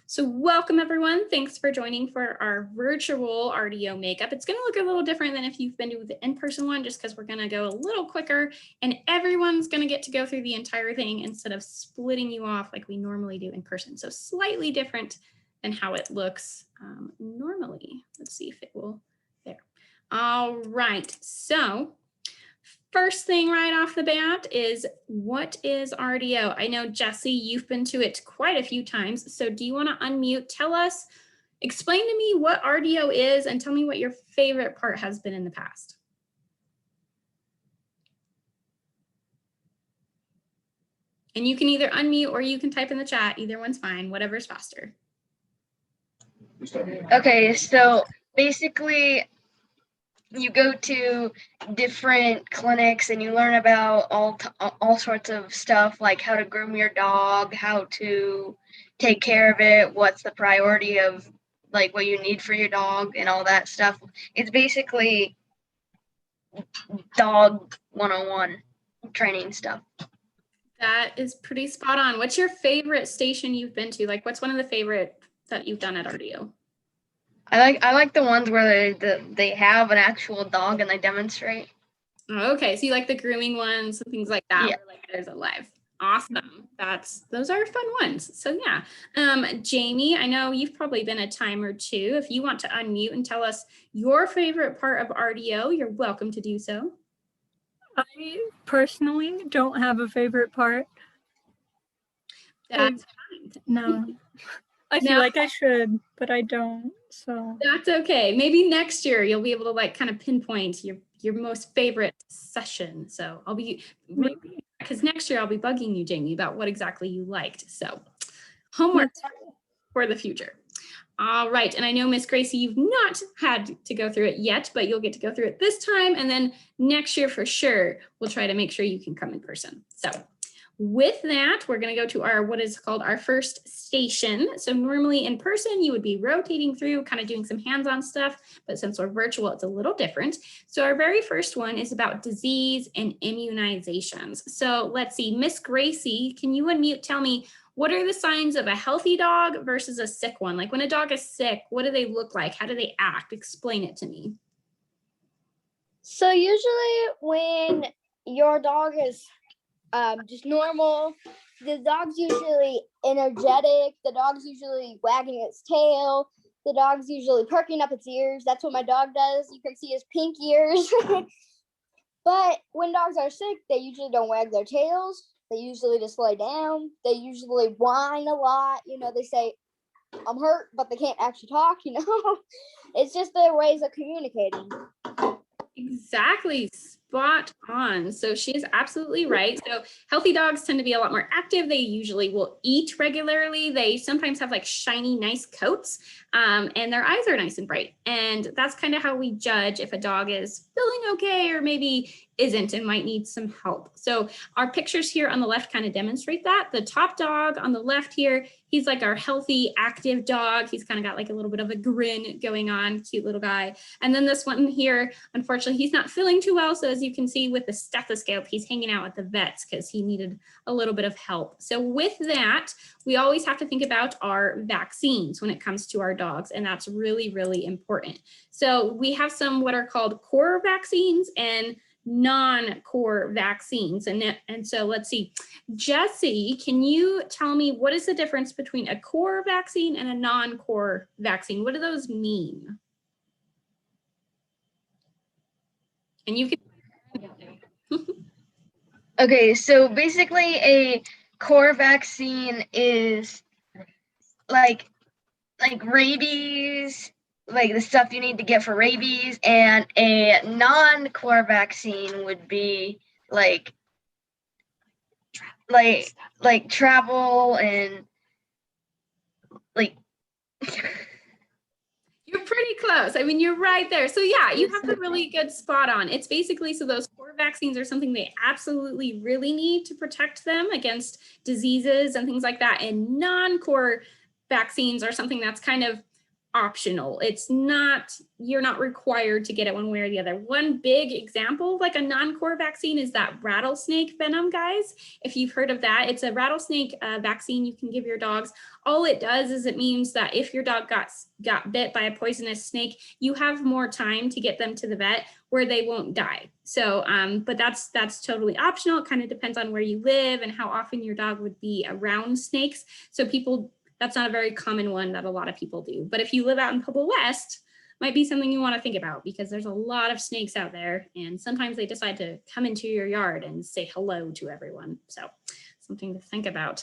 So welcome everyone. Thanks for joining for our virtual RDO makeup. It's going to look a little different than if you've been to the in-person one, just because we're going to go a little quicker and everyone's going to get to go through the entire thing instead of splitting you off like we normally do in person. So slightly different than how it looks normally. Let's see if it will there. All right. So first thing right off the bat is, what is RDO? I know, Jesse, you've been to it quite a few times. So do you want to unmute? Tell us, explain to me what RDO is and tell me what your favorite part has been in the past. And you can either unmute or you can type in the chat. Either one's fine, whatever's faster. Okay, so basically, you go to different clinics and you learn about all sorts of stuff, like how to groom your dog, how to take care of it, what's the priority of like what you need for your dog and all that stuff. It's basically dog 101 training stuff. That is pretty spot on. What's your favorite station you've been to? Like, what's one of the favorite that you've done at RDO? I like the ones where they have an actual dog and they demonstrate. Okay, so you like the grooming ones and things like that. Yeah. Where, like, there's a live. Awesome. Those are fun ones. So yeah, Jamie, I know you've probably been a time or two. If you want to unmute and tell us your favorite part of RDO, you're welcome to do so. I personally don't have a favorite part. That's fine. No. I feel like I should, but I don't. So that's okay. Maybe next year you'll be able to like kind of pinpoint your most favorite session. So I'll be maybe because next year I'll be bugging you, Jamie, about what exactly you liked. So homework for the future. All right. And I know, Miss Gracie, you've not had to go through it yet, but you'll get to go through it this time. And then next year for sure, we'll try to make sure you can come in person. So with that, we're going to go to our what is called our first station. So normally in person, you would be rotating through, kind of doing some hands-on stuff. But since we're virtual, it's a little different. So our very first one is about disease and immunizations. So let's see, Miss Gracie, can you unmute? Tell me, what are the signs of a healthy dog versus a sick one? Like when a dog is sick, what do they look like? How do they act? Explain it to me. So usually when your dog is just normal, the dog's usually energetic, the dog's usually wagging its tail, the dog's usually perking up its ears. That's what my dog does. You can see his pink ears. But when dogs are sick, they usually don't wag their tails. They usually just lay down. They usually whine a lot. You know, they say, I'm hurt, but they can't actually talk, you know. It's just their ways of communicating. Exactly. Spot on. So she is absolutely right. So healthy dogs tend to be a lot more active. They usually will eat regularly. They sometimes have like shiny, nice coats, and their eyes are nice and bright. And that's kind of how we judge if a dog is feeling okay or maybe isn't and might need some help. So our pictures here on the left kind of demonstrate that. The top dog on the left here, he's like our healthy, active dog. He's kind of got like a little bit of a grin going on, cute little guy. And then this one here, unfortunately, he's not feeling too well. So as you can see with the stethoscope, he's hanging out at the vets because he needed a little bit of help. So with that, we always have to think about our vaccines when it comes to our dogs. And that's really, really important. So we have some what are called core vaccines and non-core vaccines. And so let's see, Jesse, can you tell me what is the difference between a core vaccine and a non-core vaccine? What do those mean? And you can. Okay, so basically a core vaccine is like rabies, like the stuff you need to get for rabies, and a non-core vaccine would be like travel and like You're pretty close. I mean, you're right there. So yeah, you have a really good spot on. It's basically, so those core vaccines are something they absolutely really need to protect them against diseases and things like that. And non-core vaccines are something that's kind of optional. It's not, you're not required to get it one way or the other. One big example, like a non-core vaccine, is that rattlesnake venom, guys. If you've heard of that, it's a rattlesnake vaccine you can give your dogs. All it does is it means that if your dog got bit by a poisonous snake, you have more time to get them to the vet where they won't die. So, but that's totally optional. It kind of depends on where you live and how often your dog would be around snakes. So that's not a very common one that a lot of people do. But if you live out in Pueblo West, might be something you want to think about, because there's a lot of snakes out there and sometimes they decide to come into your yard and say hello to everyone. So something to think about.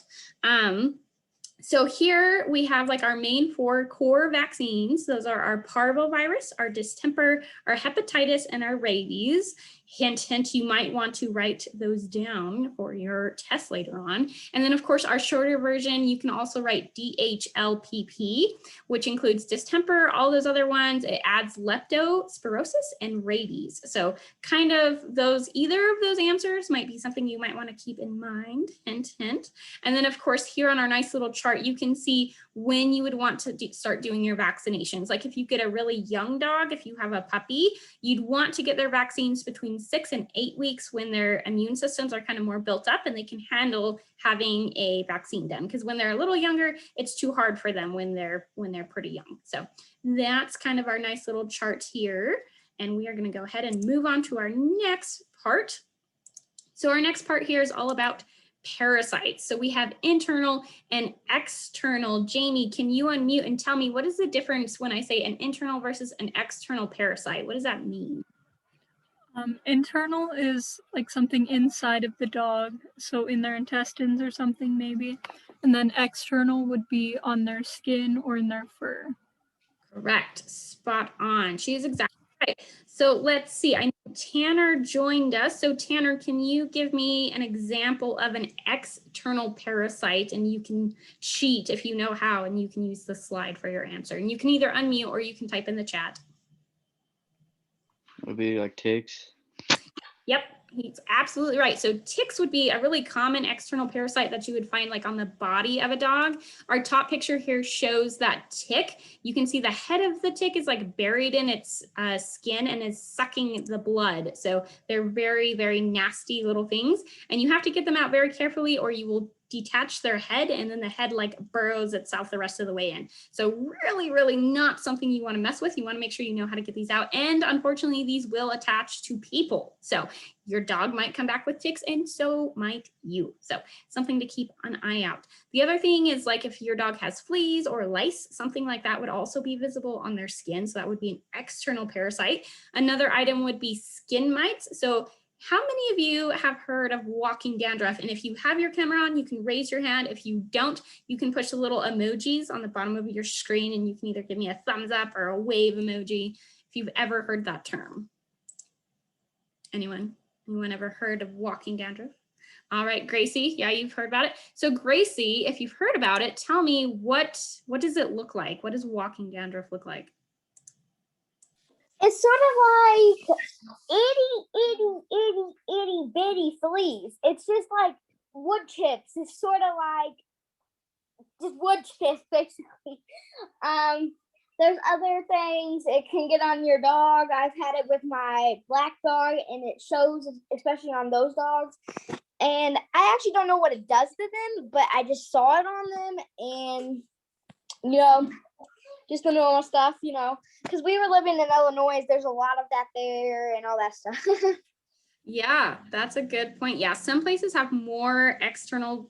So here we have like our main 4 core vaccines. Those are our parvovirus, our distemper, our hepatitis, and our rabies. Hint, hint, you might want to write those down for your test later on. And then of course, our shorter version, you can also write DHLPP, which includes distemper, all those other ones. It adds leptospirosis and rabies. So kind of either of those answers might be something you might want to keep in mind, hint, hint. And then of course, here on our nice little chart, you can see when you would want to start doing your vaccinations. Like if you get a really young dog, if you have a puppy, you'd want to get their vaccines between 6 and 8 weeks when their immune systems are kind of more built up and they can handle having a vaccine done. Because when they're a little younger, it's too hard for them when they're pretty young. So that's kind of our nice little chart here. And we are going to go ahead and move on to our next part. So our next part here is all about parasites. So we have internal and external. Jamie, can you unmute and tell me what is the difference when I say an internal versus an external parasite? What does that mean? Internal is like something inside of the dog, so in their intestines or something maybe. And then external would be on their skin or in their fur. Correct. Spot on. She is exactly right. So let's see. I know Tanner joined us. So Tanner, can you give me an example of an external parasite? And you can cheat if you know how, and you can use the slide for your answer. And you can either unmute or you can type in the chat. Would be like ticks. Yep, he's absolutely right. So ticks would be a really common external parasite that you would find like on the body of a dog. Our top picture here shows that tick. You can see the head of the tick is like buried in its skin and is sucking the blood. So they're very, very nasty little things. And you have to get them out very carefully or you will detach their head and then the head like burrows itself the rest of the way in. So really, really not something you want to mess with. You want to make sure you know how to get these out. And unfortunately, these will attach to people. So your dog might come back with ticks and so might you. So something to keep an eye out. The other thing is like if your dog has fleas or lice, something like that would also be visible on their skin. So that would be an external parasite. Another item would be skin mites. So how many of you have heard of walking dandruff? And if you have your camera on, you can raise your hand. If you don't, you can push the little emojis on the bottom of your screen and you can either give me a thumbs up or a wave emoji if you've ever heard that term. Anyone ever heard of walking dandruff? All right, Gracie, yeah, you've heard about it. So Gracie, if you've heard about it, tell me what does it look like? What does walking dandruff look like? It's sort of like itty bitty fleas. It's just like wood chips. It's sort of like just wood chips, basically. There's other things it can get on your dog. I've had it with my black dog, and it shows, especially on those dogs. And I actually don't know what it does to them, but I just saw it on them, and just the normal stuff, because we were living in Illinois. There's a lot of that there and all that stuff. Yeah, that's a good point. Yeah, some places have more external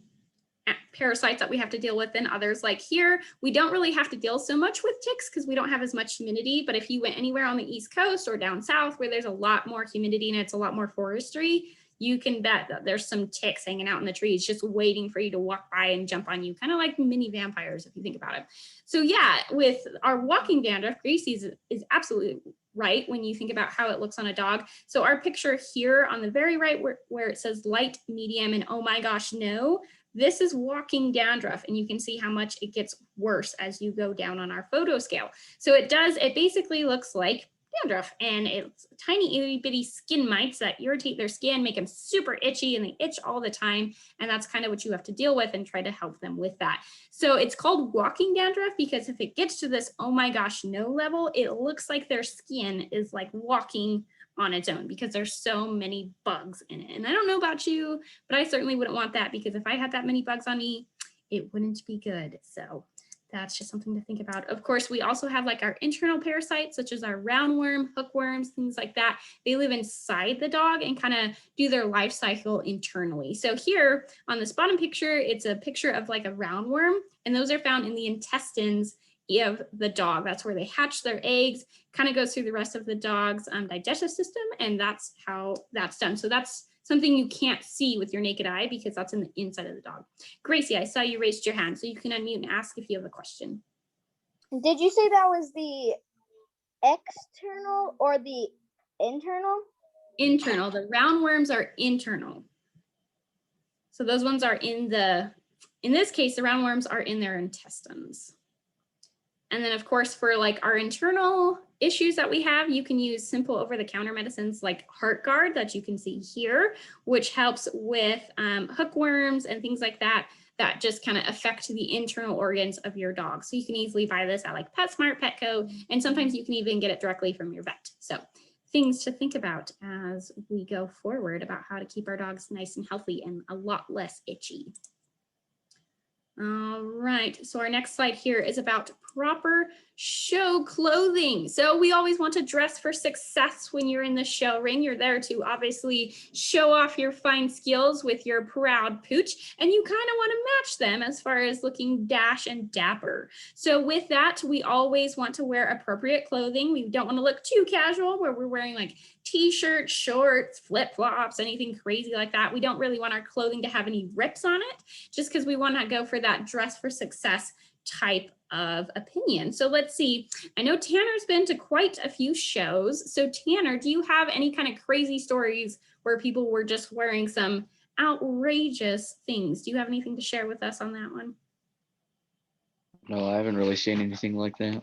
parasites that we have to deal with than others. Like here, we don't really have to deal so much with ticks because we don't have as much humidity. But if you went anywhere on the East Coast or down south where there's a lot more humidity and it's a lot more forestry, you can bet that there's some ticks hanging out in the trees just waiting for you to walk by and jump on you, kind of like mini vampires if you think about it. So yeah, with our walking dandruff, Gracie is absolutely right when you think about how it looks on a dog. So our picture here on the very right where it says light, medium, and oh my gosh, no, this is walking dandruff, and you can see how much it gets worse as you go down on our photo scale. So it basically looks like dandruff, and it's tiny itty bitty skin mites that irritate their skin, make them super itchy, and they itch all the time. And that's kind of what you have to deal with and try to help them with that. So it's called walking dandruff because if it gets to this, oh my gosh, no level, it looks like their skin is like walking on its own because there's so many bugs in it. And I don't know about you, but I certainly wouldn't want that because if I had that many bugs on me, it wouldn't be good. So that's just something to think about. Of course, we also have like our internal parasites, such as our roundworm, hookworms, things like that. They live inside the dog and kind of do their life cycle internally. So here on this bottom picture, it's a picture of like a roundworm, and those are found in the intestines of the dog. That's where they hatch their eggs, kind of goes through the rest of the dog's digestive system, and that's how that's done. So that's something you can't see with your naked eye because that's in the inside of the dog. Gracie, I saw you raised your hand, so you can unmute and ask if you have a question. Did you say that was the external or the internal? Internal. The roundworms are internal. So those ones are in this case, the roundworms are in their intestines. And then of course, for like our internal issues that we have, you can use simple over-the-counter medicines like HeartGuard that you can see here, which helps with hookworms and things like that, that just kind of affect the internal organs of your dog. So you can easily buy this at like PetSmart, Petco, and sometimes you can even get it directly from your vet. So things to think about as we go forward about how to keep our dogs nice and healthy and a lot less itchy. All right, so our next slide here is about proper show clothing. So we always want to dress for success when you're in the show ring. You're there to obviously show off your fine skills with your proud pooch, and you kind of want to match them as far as looking dash and dapper. So with that, we always want to wear appropriate clothing. We don't want to look too casual where we're wearing like t-shirts, shorts, flip-flops, anything crazy like that. We don't really want our clothing to have any rips on it, just because we want to go for that dress for success type of opinion. So let's see. I know Tanner's been to quite a few shows. So Tanner, do you have any kind of crazy stories where people were just wearing some outrageous things? Do you have anything to share with us on that one? No, I haven't really seen anything like that.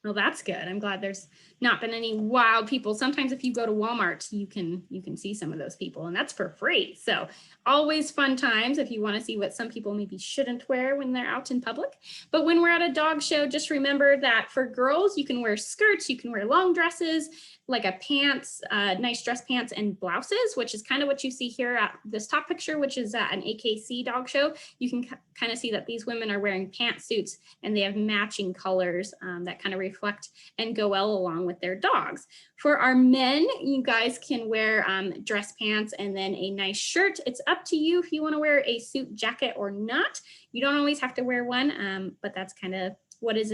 Well, that's good. I'm glad there's not been any wild people. Sometimes if you go to Walmart, you can see some of those people, and that's for free. So always fun times if you want to see what some people maybe shouldn't wear when they're out in public. But when we're at a dog show, just remember that for girls, you can wear skirts, you can wear long dresses, like a pants, nice dress pants and blouses, which is kind of what you see here at this top picture, which is at an AKC dog show. You can kind of see that these women are wearing pantsuits and they have matching colors that kind of reflect and go well along with their dogs. For our men, you guys can wear dress pants and then a nice shirt. It's up to you if you want to wear a suit jacket or not. You don't always have to wear one, but that's kind of what is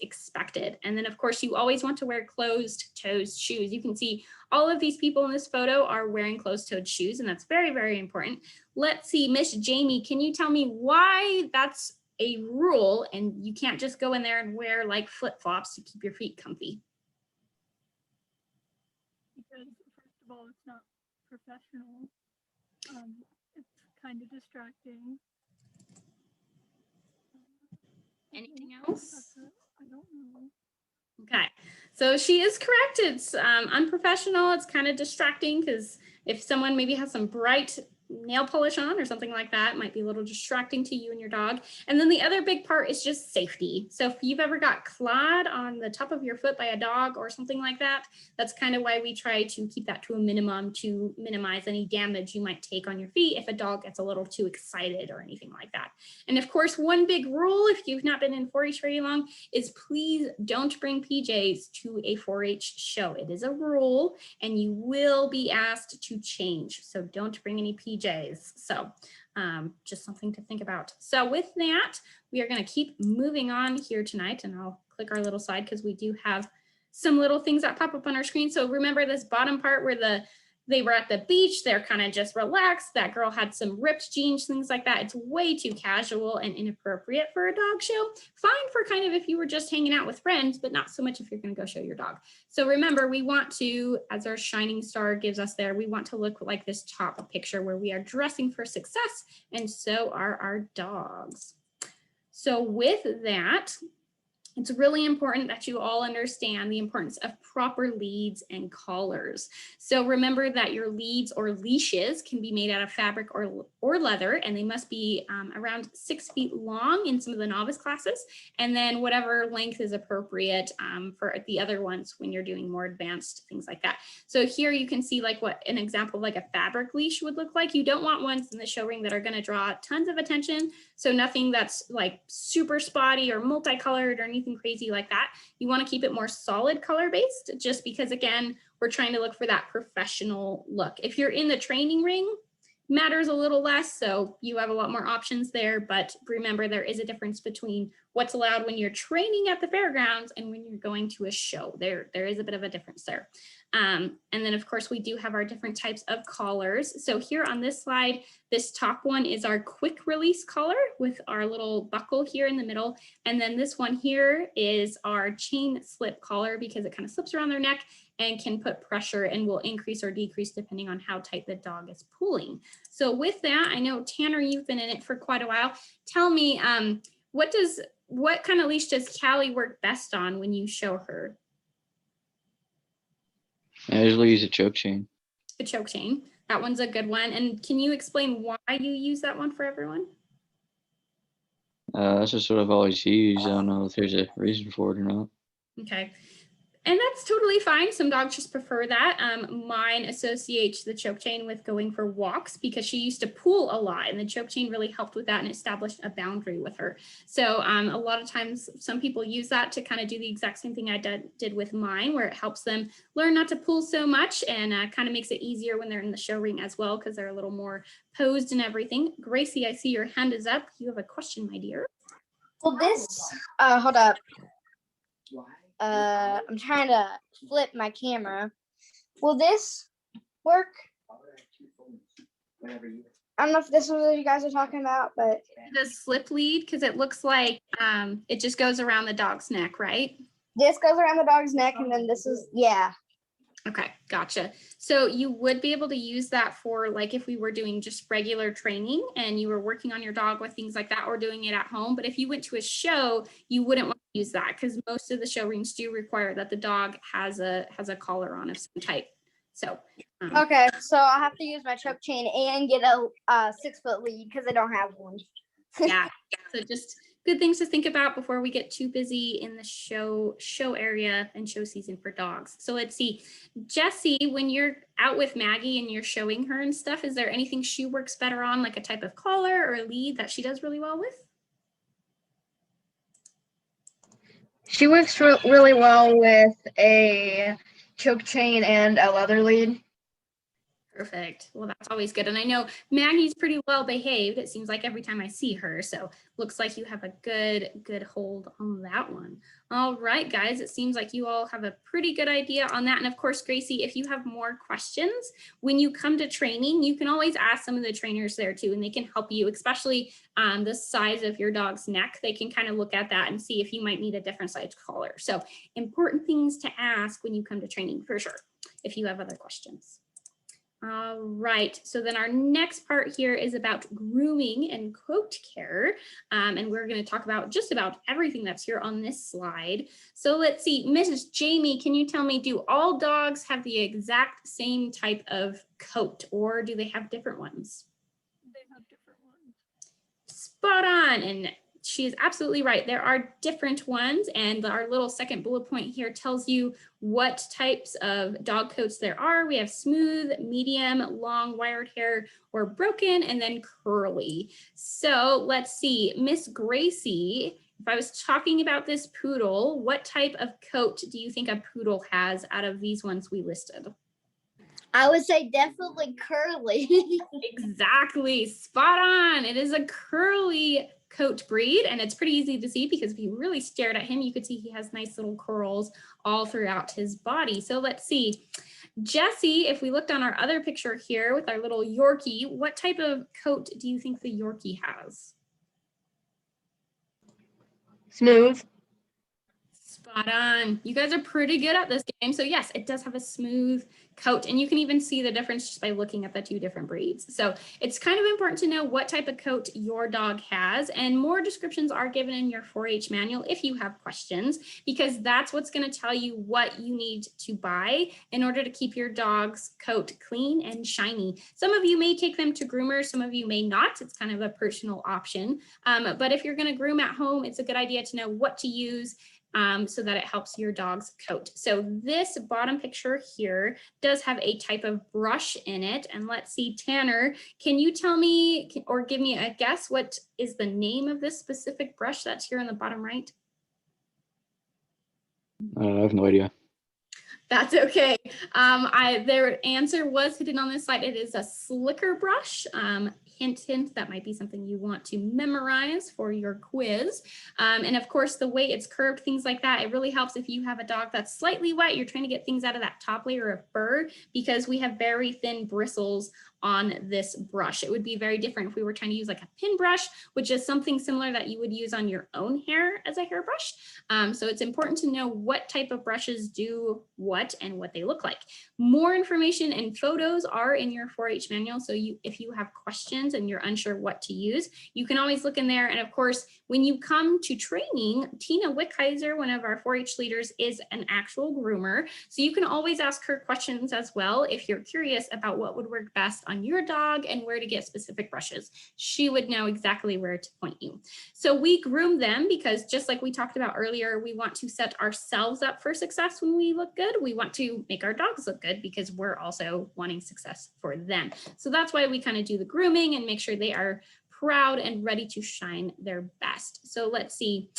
expected. And then of course you always want to wear closed-toed shoes. You can see all of these people in this photo are wearing closed-toed shoes, and that's very, very important. Let's see, Miss Jamie, can you tell me why that's a rule and you can't just go in there and wear like flip-flops to keep your feet comfy? Because first of all, it's not professional. It's kind of distracting. Anything else? I don't know. Okay, so she is correct. It's unprofessional. It's kind of distracting because if someone maybe has some bright nail polish on or something like that, it might be a little distracting to you and your dog. And then the other big part is just safety. So if you've ever got clawed on the top of your foot by a dog or something like that, that's kind of why we try to keep that to a minimum to minimize any damage you might take on your feet if a dog gets a little too excited or anything like that. And of course, one big rule, if you've not been in 4-H very long, is please don't bring PJs to a 4-H show. It is a rule and you will be asked to change. So don't bring any PJs. So just something to think about. So with that, we are going to keep moving on here tonight, and I'll click our little slide because we do have some little things that pop up on our screen. So remember this bottom part where they were at the beach, they're kind of just relaxed. That girl had some ripped jeans, things like that. It's way too casual and inappropriate for a dog show. Fine for kind of if you were just hanging out with friends, but not so much if you're going to go show your dog. So remember, we want to, as our shining star gives us there, we want to look like this top picture where we are dressing for success, and so are our dogs. So with that, It's really important that you all understand the importance of proper leads and collars. So remember that your leads or leashes can be made out of fabric or leather, and they must be around 6 feet long in some of the novice classes, and then whatever length is appropriate for the other ones when you're doing more advanced things like that. So here you can see like what an example of like a fabric leash would look like. You don't want ones in the show ring that are going to draw tons of attention. So nothing that's like super spotty or multicolored or anything crazy like that. You want to keep it more solid color based, just because again, we're trying to look for that professional look. If you're in the training ring, matters a little less, so you have a lot more options there, but remember there is a difference between what's allowed when you're training at the fairgrounds and when you're going to a show. There is a bit of a difference there. And then of course we do have our different types of collars. So here on this slide, this top one is our quick release collar with our little buckle here in the middle. And then this one here is our chain slip collar because it kind of slips around their neck and can put pressure and will increase or decrease depending on how tight the dog is pulling. So with that, I know Tanner, you've been in it for quite a while. Tell me, what kind of leash does Callie work best on when you show her? I usually use a choke chain. A choke chain. That one's a good one. And can you explain why you use that one for everyone? That's just what I've always used. I don't know if there's a reason for it or not. Okay. And that's totally fine. Some dogs just prefer that. Mine associates the choke chain with going for walks because she used to pull a lot, and the choke chain really helped with that and established a boundary with her. So a lot of times some people use that to kind of do the exact same thing I did with mine, where it helps them learn not to pull so much and kind of makes it easier when they're in the show ring as well, because they're a little more posed and everything. Gracie, I see your hand is up. You have a question, my dear. Well, this, hold up. I'm trying to flip my camera. Will this work? I don't know if this is what you guys are talking about, but The slip lead, because it looks like it just goes around the dog's neck, right? this goes around the dog's neck, and then this is, yeah. Okay, gotcha. So you would be able to use that for like if we were doing just regular training and you were working on your dog with things like that or doing it at home. But if you went to a show, you wouldn't want to use that because most of the show rings do require that the dog has a collar on of some type. So Okay, so I'll have to use my choke chain and get a 6-foot lead because I don't have one. yeah, so just good things to think about before we get too busy in the show area and show season for dogs. So let's see, Jessie, when you're out with Maggie and you're showing her and stuff, is there anything she works better on, like a type of collar or a lead that she does really well with? She works really well with a choke chain and a leather lead. Perfect. Well, that's always good. And I know Maggie's pretty well behaved. It seems like every time I see her. So looks like you have a good hold on that one. All right, guys, it seems like you all have a pretty good idea on that. And of course, Gracie, if you have more questions, when you come to training, you can always ask some of the trainers there too, and they can help you, especially the size of your dog's neck. They can kind of look at that and see if you might need a different size collar. So important things to ask when you come to training for sure, if you have other questions. All right, so then our next part here is about grooming and coat care. And we're going to talk about just about everything that's here on this slide. So let's see, Mrs. Jamie, can you tell me, do all dogs have the exact same type of coat or do they have different ones? They have different ones. Spot on. And she is absolutely right. There are different ones, and our little second bullet point here tells you what types of dog coats there are. We have smooth, medium, long, wired hair, or broken, and then curly. So let's see, Miss Gracie, if I was talking about this poodle, what type of coat do you think a poodle has out of these ones we listed? I would say definitely curly. Exactly, spot on. It is a curly coat breed, and it's pretty easy to see because if you really stared at him, you could see he has nice little curls all throughout his body. So let's see, Jessie, if we looked on our other picture here with our little Yorkie, what type of coat do you think the Yorkie has? Smooth. Spot Spot on. You guys are pretty good at this game. So yes, it does have a smooth coat, and you can even see the difference just by looking at the two different breeds. So it's kind of important to know what type of coat your dog has, and more descriptions are given in your 4-H manual if you have questions, because that's what's going to tell you what you need to buy in order to keep your dog's coat clean and shiny. Some of you may take them to groomers, some of you may not. It's kind of a personal option. But if you're going to groom at home, it's a good idea to know what to use so that it helps your dog's coat. So this bottom picture here does have a type of brush in it. And let's see, Tanner, can you tell me or give me a guess what is the name of this specific brush that's here in the bottom right? I have no idea. That's okay. Their answer was hidden on this slide. It is a slicker brush. Hint, hint, that might be something you want to memorize for your quiz. And of course, the way it's curved, things like that, it really helps if you have a dog that's slightly wet, you're trying to get things out of that top layer of fur, because we have very thin bristles on this brush. It would be very different if we were trying to use like a pin brush, which is something similar that you would use on your own hair as a hairbrush. So it's important to know what type of brushes do what and what they look like. More information and photos are in your 4-H manual. So if you have questions and you're unsure what to use, you can always look in there. And of course, when you come to training, Tina Wickheiser, one of our 4-H leaders, is an actual groomer. So you can always ask her questions as well if you're curious about what would work best on your dog and where to get specific brushes. She would know exactly where to point you. So we groom them because, just like we talked about earlier, we want to set ourselves up for success when we look good. We want to make our dogs look good because we're also wanting success for them. So that's why we kind of do the grooming and make sure they are proud and ready to shine their best. So let's see,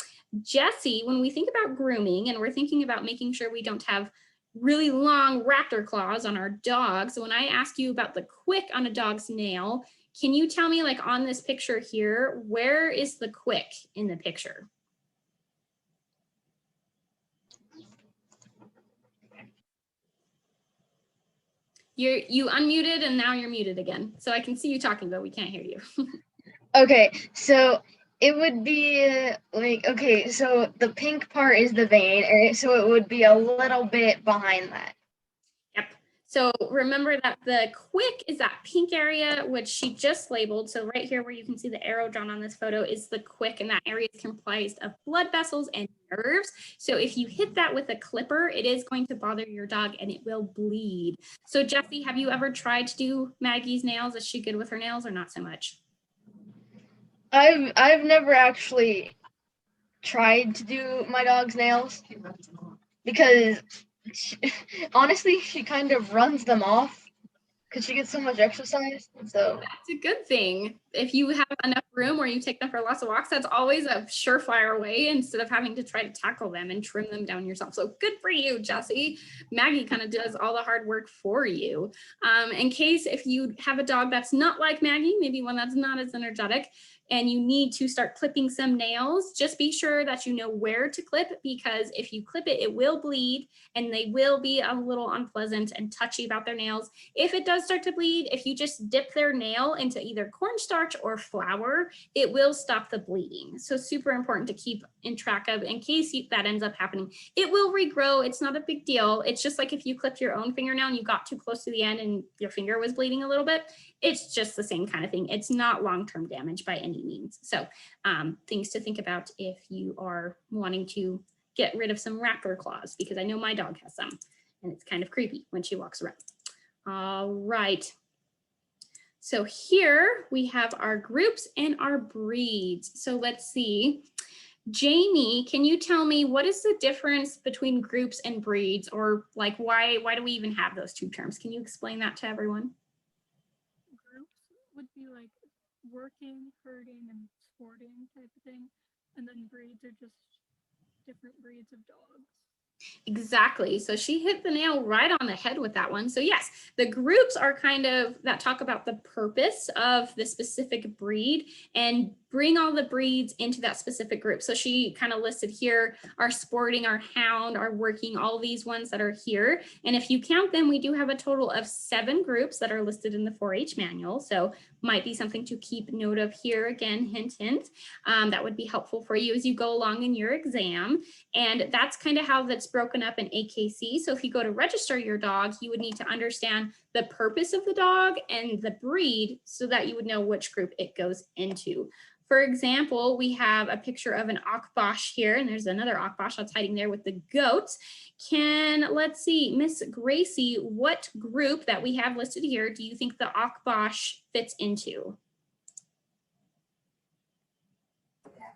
Jessie, when we think about grooming and we're thinking about making sure we don't have really long raptor claws on our dog. So when I ask you about the quick on a dog's nail, can you tell me, like on this picture here, where is the quick in the picture? You unmuted and now you're muted again. So I can see you talking, but we can't hear you. Okay, so it would be like, okay, so the pink part is the vein, and so it would be a little bit behind that. Yep. So remember that the quick is that pink area, which she just labeled. So right here where you can see the arrow drawn on this photo is the quick, and that area is comprised of blood vessels and nerves. So if you hit that with a clipper, it is going to bother your dog and it will bleed. So Jessie, have you ever tried to do Maggie's nails? Is she good with her nails or not so much? I've never actually tried to do my dog's nails because honestly, she kind of runs them off because she gets so much exercise. So that's a good thing. If you have enough room or you take them for lots of walks, that's always a surefire way instead of having to try to tackle them and trim them down yourself. So good for you, Jessie. Maggie kind of does all the hard work for you. In case if you have a dog that's not like Maggie, maybe one that's not as energetic, and you need to start clipping some nails, just be sure that you know where to clip, because if you clip it, it will bleed and they will be a little unpleasant and touchy about their nails. If it does start to bleed, if you just dip their nail into either cornstarch or flour, it will stop the bleeding. So super important to keep in track of in case that ends up happening. It will regrow. It's not a big deal. It's just like if you clipped your own fingernail and you got too close to the end and your finger was bleeding a little bit, it's just the same kind of thing. It's not long-term damage by any means. So things to think about if you are wanting to get rid of some raptor claws, because I know my dog has some and it's kind of creepy when she walks around. All right. So here we have our groups and our breeds. So let's see. Jamie, can you tell me what is the difference between groups and breeds, or like why do we even have those two terms? Can you explain that to everyone? Groups would be like working, herding, and sporting type of thing. And then breeds are just different breeds of dogs. Exactly. So she hit the nail right on the head with that one. So yes, the groups are kind of that talk about the purpose of the specific breed, and bring all the breeds into that specific group. So she kind of listed here our sporting, our hound, our working, all these ones that are here. And if you count them, we do have a total of 7 groups that are listed in the 4-H manual. So might be something to keep note of here. Again, hint, hint. That would be helpful for you as you go along in your exam. And that's kind of how that's broken up in AKC. So if you go to register your dog, you would need to understand the purpose of the dog and the breed so that you would know which group it goes into. For example, we have a picture of an Akbash here, and there's another Akbash that's hiding there with the goats. Let's see, Miss Gracie, what group that we have listed here do you think the Akbash fits into?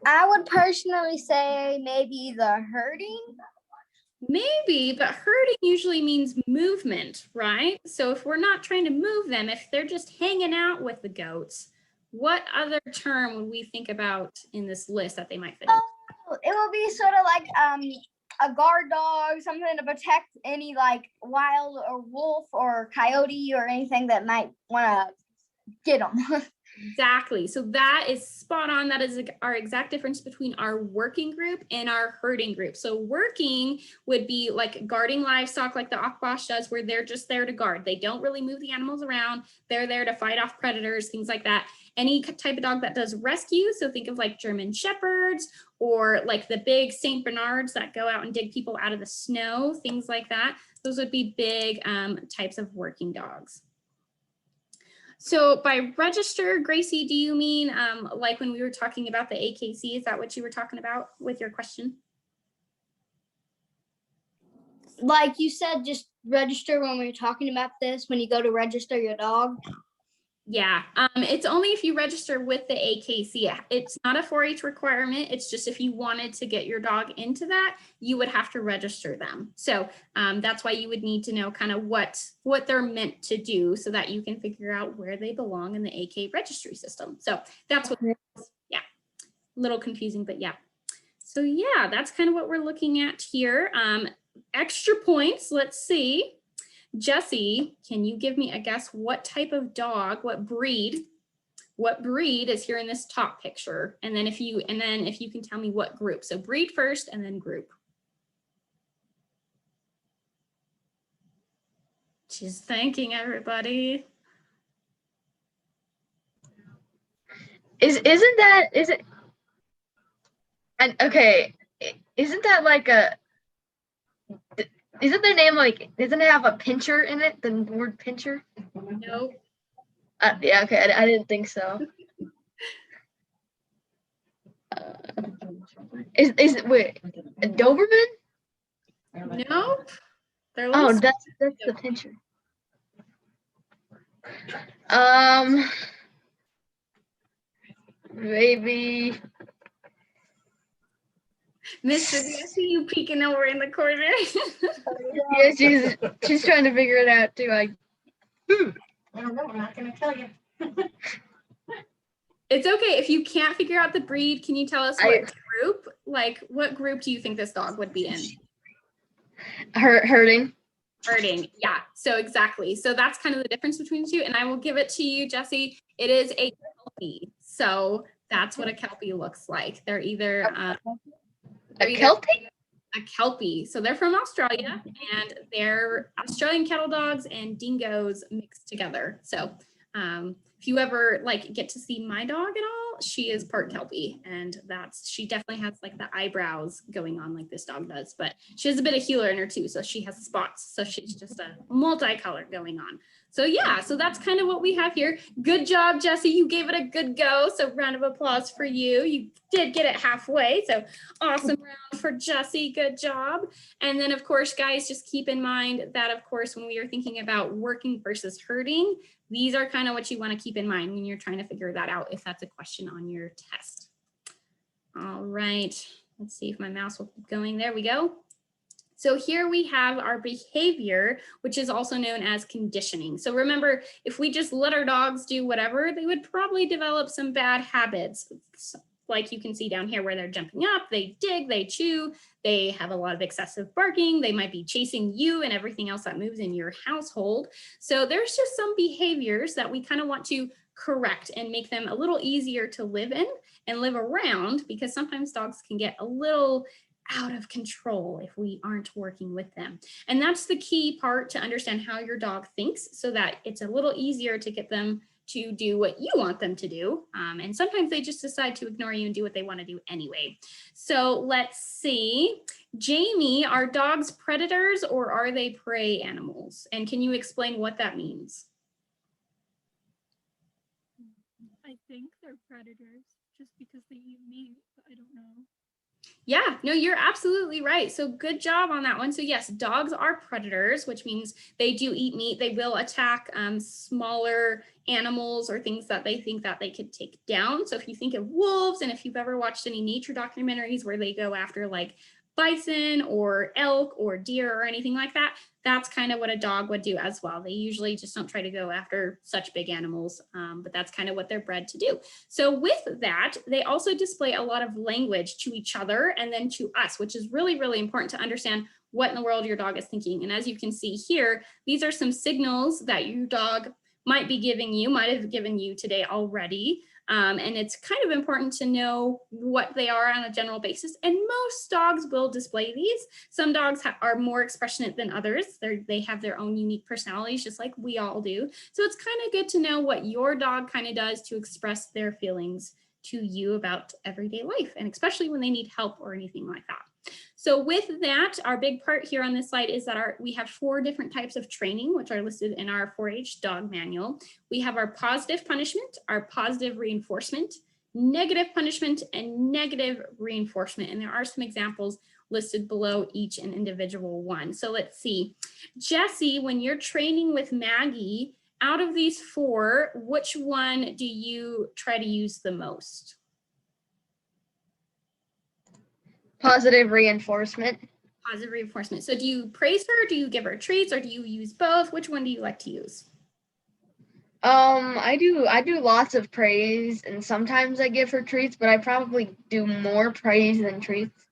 I would personally say maybe the herding. Maybe, but herding usually means movement, right? So if we're not trying to move them, if they're just hanging out with the goats, what other term would we think about in this list that they might fit in? Oh, it will be sort of like a guard dog, something to protect any like wild or wolf or coyote or anything that might want to get them. Exactly. So that is spot on. That is our exact difference between our working group and our herding group. So working would be like guarding livestock like the Akbash does, where they're just there to guard. They don't really move the animals around. They're there to fight off predators, things like that. Any type of dog that does rescue, so think of like German Shepherds or like the big Saint Bernards that go out and dig people out of the snow, things like that. Those would be big types of working dogs. So by register, Gracie, do you mean like when we were talking about the AKC? Is that what you were talking about with your question? Like you said, just register when we were talking about this, when you go to register your dog. Yeah, it's only if you register with the AKC. It's not a 4-H requirement. It's just if you wanted to get your dog into that, you would have to register them. So that's why you would need to know kind of what they're meant to do so that you can figure out where they belong in the AK registry system. So that's what, yeah, a little confusing, but yeah. So yeah, that's kind of what we're looking at here. Extra points, let's see. Jesse, can you give me a guess what type of dog, what breed is here in this top picture? And then if you can tell me what group. So breed first and then group. She's thanking everybody. Isn't their name like, doesn't it have a pincher in it, the word pincher? Nope. Yeah, okay, I didn't think so. Wait, a Doberman? Nope. Oh, that's the pincher. Maybe. Mr. I see you peeking over in the corner. Yeah, she's trying to figure it out too. I don't know. I'm not going to tell you. It's okay. If you can't figure out the breed, can you tell us what group? Like, what group do you think this dog would be in? Herding. Herding, yeah. So exactly. So that's kind of the difference between the two. And I will give it to you, Jesse. It is a Kelpie. So that's what a Kelpie looks like. They're either a Kelpie? A Kelpie. So they're from Australia, and they're Australian kettle dogs and dingoes mixed together. So if you ever like get to see my dog at all, she is part Kelpie, and she definitely has like the eyebrows going on like this dog does, but she has a bit of healer in her too. So she has spots. So she's just a multicolor going on. So yeah, so that's kind of what we have here. Good job, Jesse. You gave it a good go. So round of applause for you. You did get it halfway. So awesome round for Jesse. Good job. And then of course, guys, just keep in mind that of course, when we are thinking about working versus herding, these are kind of what you want to keep in mind when you're trying to figure that out if that's a question on your test. All right, let's see if my mouse will keep going. There we go. So here we have our behavior, which is also known as conditioning. So remember, if we just let our dogs do whatever, they would probably develop some bad habits. Like you can see down here where they're jumping up, they dig, they chew, they have a lot of excessive barking, they might be chasing you and everything else that moves in your household. So there's just some behaviors that we kind of want to correct and make them a little easier to live in and live around, because sometimes dogs can get a little out of control if we aren't working with them. And that's the key part to understand how your dog thinks, so that it's a little easier to get them to do what you want them to do. And sometimes they just decide to ignore you and do what they want to do anyway. So let's see. Jamie, are dogs predators or are they prey animals? And can you explain what that means? I think they're predators just because they eat meat, but I don't know. Yeah, no, you're absolutely right. So good job on that one. So yes, dogs are predators, which means they do eat meat. They will attack smaller animals or things that they think that they could take down. So if you think of wolves, and if you've ever watched any nature documentaries where they go after like bison or elk or deer or anything like that, that's kind of what a dog would do as well. They usually just don't try to go after such big animals, but that's kind of what they're bred to do. So with that, they also display a lot of language to each other and then to us, which is really, really important to understand what in the world your dog is thinking. And as you can see here, these are some signals that your dog might be giving you, might have given you today already. And it's kind of important to know what they are on a general basis. And most dogs will display these. Some dogs are more expressionate than others. They have their own unique personalities, just like we all do. So it's kind of good to know what your dog kind of does to express their feelings to you about everyday life, and especially when they need help or anything like that. So with that, our big part here on this slide is that we have 4 different types of training, which are listed in our 4-H dog manual. We have our positive punishment, our positive reinforcement, negative punishment, and negative reinforcement. And there are some examples listed below each and individual one. So let's see. Jesse, when you're training with Maggie, out of these 4, which one do you try to use the most? Positive reinforcement. Positive reinforcement. So do you praise her? Do you give her treats, or do you use both? Which one do you like to use? I do lots of praise, and sometimes I give her treats, but I probably do more praise than treats.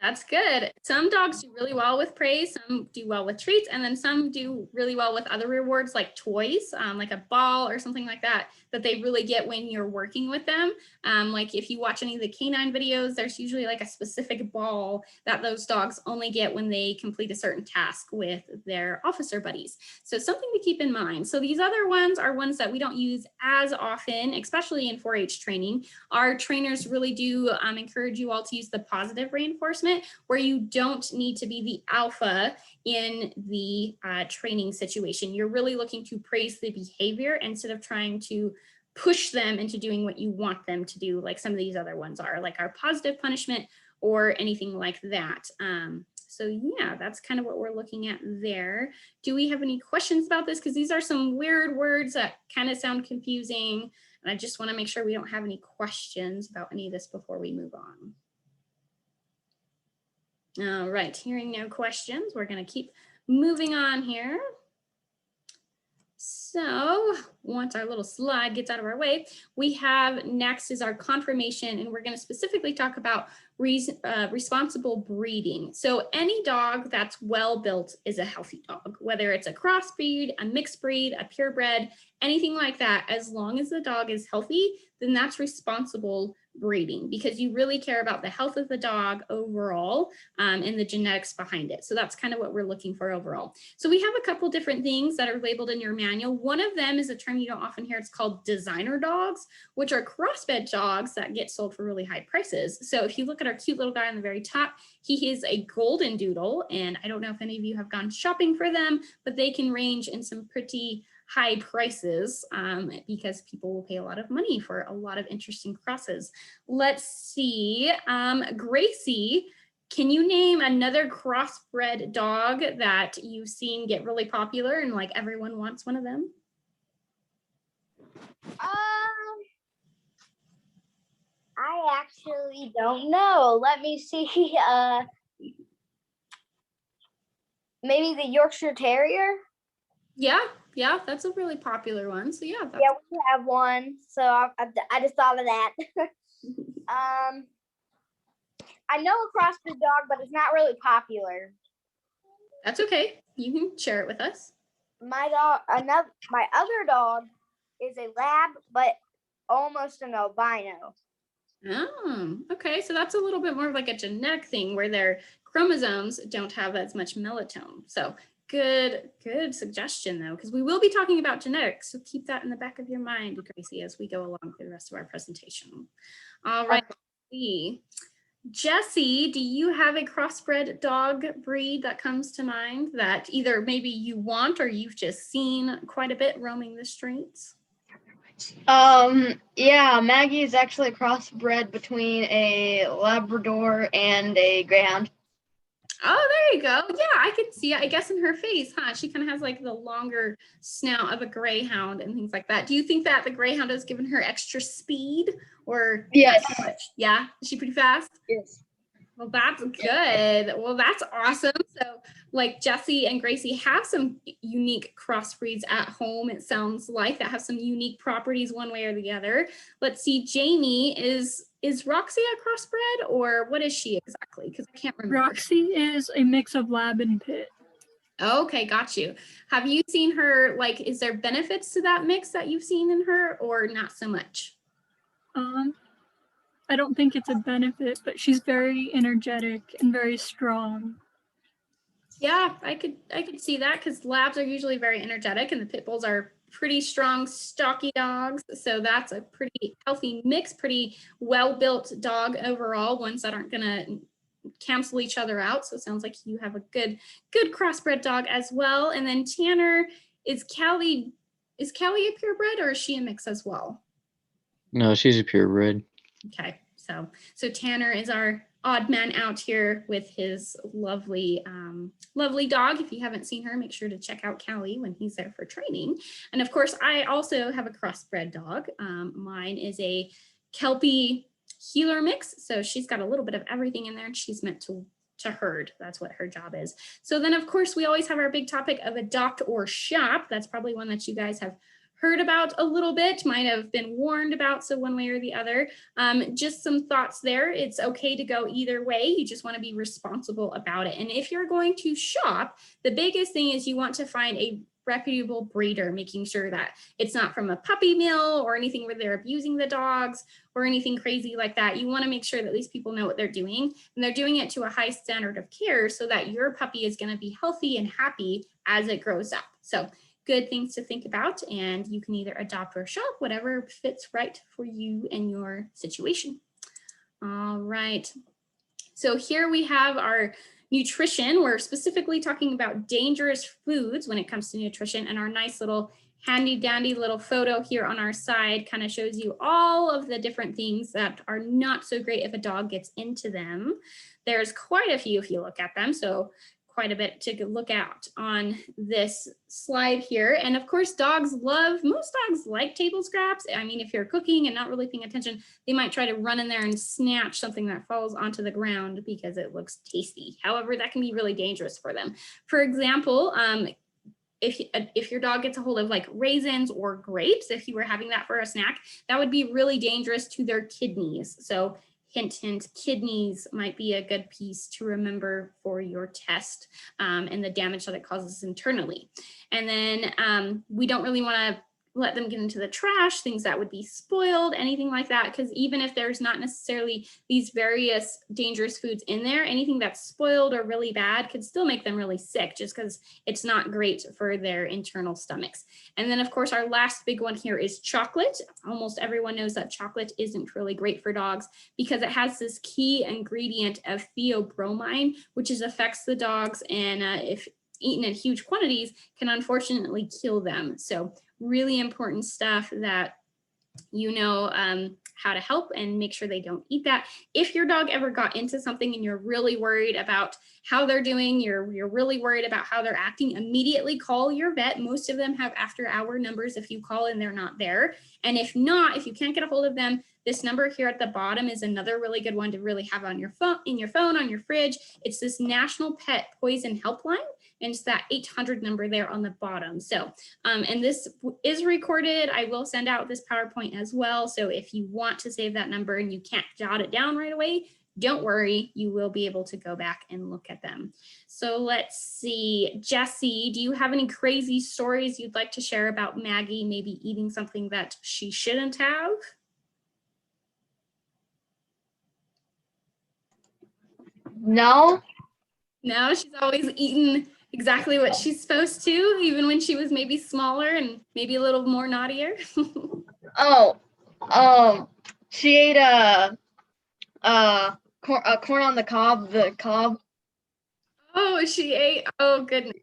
That's good. Some dogs do really well with praise, some do well with treats, and then some do really well with other rewards like toys, like a ball or something like that, that they really get when you're working with them. Like if you watch any of the canine videos, there's usually like a specific ball that those dogs only get when they complete a certain task with their officer buddies. So something to keep in mind. So these other ones are ones that we don't use as often, especially in 4-H training. Our trainers really do encourage you all to use the positive reinforcement, where you don't need to be the alpha in the training situation. You're really looking to praise the behavior instead of trying to push them into doing what you want them to do, like some of these other ones are, like our positive punishment or anything like that. So yeah, that's kind of what we're looking at there. Do we have any questions about this? Because these are some weird words that kind of sound confusing. And I just want to make sure we don't have any questions about any of this before we move on. All right, hearing no questions, we're going to keep moving on here. So once our little slide gets out of our way, we have next is our confirmation, and we're going to specifically talk about responsible breeding. So any dog that's well built is a healthy dog, whether it's a crossbreed, a mixed breed, a purebred, anything like that. As long as the dog is healthy, then that's responsible breeding, because you really care about the health of the dog overall and the genetics behind it. So that's kind of what we're looking for overall. So we have a couple different things that are labeled in your manual. One of them is a term you don't often hear. It's called designer dogs, which are crossbred dogs that get sold for really high prices. So if you look at our cute little guy on the very top, he is a golden doodle. And I don't know if any of you have gone shopping for them, but they can range in some pretty high prices because people will pay a lot of money for a lot of interesting crosses. Let's see, Gracie, can you name another crossbred dog that you've seen get really popular and like everyone wants one of them? I actually don't know. Let me see. Maybe the Yorkshire Terrier. Yeah, that's a really popular one. So yeah, Yeah, we have one. So I just thought of that. I know a crossbreed dog, but it's not really popular. That's okay. You can share it with us. My other dog is a lab, but almost an albino. Oh, okay. So that's a little bit more of like a genetic thing where their chromosomes don't have as much melatonin. So good suggestion though, because we will be talking about genetics. So keep that in the back of your mind, Gracie, as we go along through the rest of our presentation. All right. Jessie, do you have a crossbred dog breed that comes to mind that either maybe you want or you've just seen quite a bit roaming the streets? Yeah, Maggie is actually a crossbred between a Labrador and a Greyhound. Oh, there you go. Yeah, I can see it, I guess, in her face, huh? She kind of has like the longer snout of a Greyhound and things like that. Do you think that the Greyhound has given her extra speed or Yes. not so much? Yeah, is she pretty fast? Yes. Well, that's good. Well, that's awesome. So like Jessie and Gracie have some unique crossbreeds at home, it sounds like, that have some unique properties one way or the other. Let's see, Jamie, is Roxy a crossbred or what is she exactly? Because I can't remember. Roxy is a mix of lab and pit. Okay, got you. Have you seen her, like, is there benefits to that mix that you've seen in her or not so much? I don't think it's a benefit, but she's very energetic and very strong. Yeah, I could see that because labs are usually very energetic and the pit bulls are pretty strong, stocky dogs. So that's a pretty healthy mix, pretty well-built dog overall, ones that aren't gonna cancel each other out. So it sounds like you have a good crossbred dog as well. And then Tanner, is Callie a purebred or is she a mix as well? No, she's a purebred. Okay, so Tanner is our odd man out here with his lovely lovely dog. If you haven't seen her, make sure to check out Callie when he's there for training. And of course, I also have a crossbred dog. Mine is a Kelpie healer mix, so she's got a little bit of everything in there, and she's meant to herd. That's what her job is. So then, of course, we always have our big topic of adopt or shop. That's probably one that you guys have heard about a little bit, might have been warned about, so one way or the other. Just some thoughts there. It's okay to go either way. You just want to be responsible about it. And if you're going to shop, the biggest thing is you want to find a reputable breeder, making sure that it's not from a puppy mill or anything where they're abusing the dogs or anything crazy like that. You want to make sure that these people know what they're doing and they're doing it to a high standard of care so that your puppy is going to be healthy and happy as it grows up. So good things to think about, and you can either adopt or shop, whatever fits right for you and your situation. All right, so here we have our nutrition. We're specifically talking about dangerous foods when it comes to nutrition, and our nice little handy dandy little photo here on our side kind of shows you all of the different things that are not so great if a dog gets into them. There's quite a few if you look at them, so quite a bit to look at on this slide here. And of course, most dogs like table scraps. I mean, if you're cooking and not really paying attention, they might try to run in there and snatch something that falls onto the ground because it looks tasty. However, that can be really dangerous for them. For example, if your dog gets a hold of like raisins or grapes, if you were having that for a snack, that would be really dangerous to their kidneys. So hint, hint, kidneys might be a good piece to remember for your test and the damage that it causes internally. And then we don't really want to let them get into the trash, things that would be spoiled, anything like that, because even if there's not necessarily these various dangerous foods in there, anything that's spoiled or really bad could still make them really sick just because it's not great for their internal stomachs. And then of course, our last big one here is chocolate. Almost everyone knows that chocolate isn't really great for dogs because it has this key ingredient of theobromine, which affects the dogs, and if eaten in huge quantities can unfortunately kill them. So really important stuff that you know how to help and make sure they don't eat that. If your dog ever got into something and you're really worried about how they're doing, you're really worried about how they're acting, immediately call your vet. Most of them have after-hour numbers if you call and they're not there. And if not, if you can't get a hold of them, this number here at the bottom is another really good one to really have on your phone, on your fridge. It's this National Pet Poison Helpline, and it's that 800 number there on the bottom. So, and this is recorded. I will send out this PowerPoint as well. So if you want to save that number and you can't jot it down right away, don't worry, you will be able to go back and look at them. So let's see, Jessie, do you have any crazy stories you'd like to share about Maggie maybe eating something that she shouldn't have? No. No, she's always eaten exactly what she's supposed to, even when she was maybe smaller and maybe a little more naughtier. Oh, she ate corn on the cob, the cob. Oh, she ate. Oh, goodness.